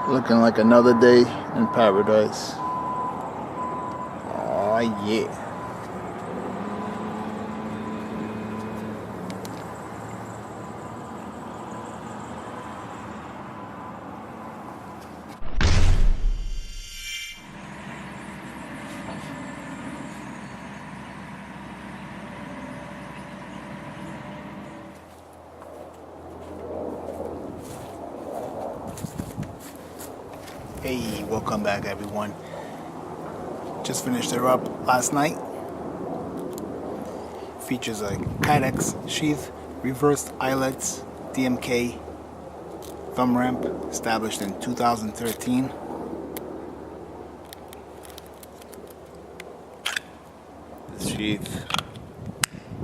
Looking like another day in paradise. Oh yeah. Hey, welcome back everyone. Just finished her up last night. Features a Kydex sheath, reversed eyelets, DMK, thumb ramp, established in 2013. This sheath,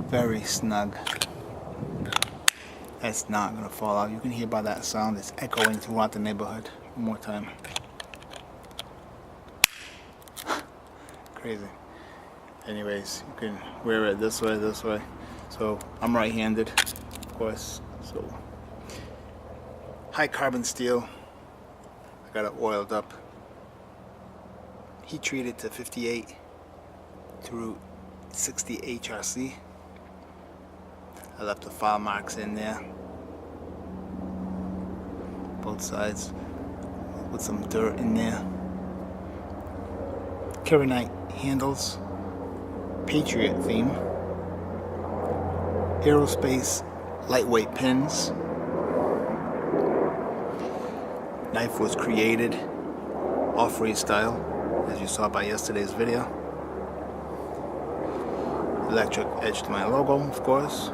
very snug. That's not gonna fall out. You can hear by that sound, it's echoing throughout the neighborhood. One more time. Crazy. Anyways, you can wear it this way. So I'm right-handed, of course. So high carbon steel. I got it oiled up. Heat treated to 58 through 60 HRC. I left the file marks in there, both sides, with some dirt in there. Keranite handles, Patriot theme, aerospace lightweight pins. Knife was created off freestyle, as you saw by yesterday's video. Electric edge to my logo, of course.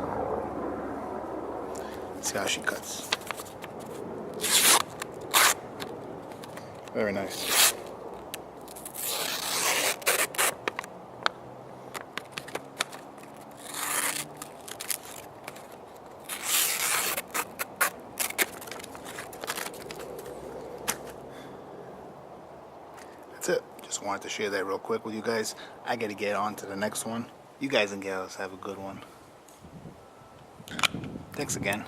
See how she cuts. Very nice. That's it. Just wanted to share that real quick with you guys. I gotta get on to the next one. You guys and gals have a good one. Thanks again.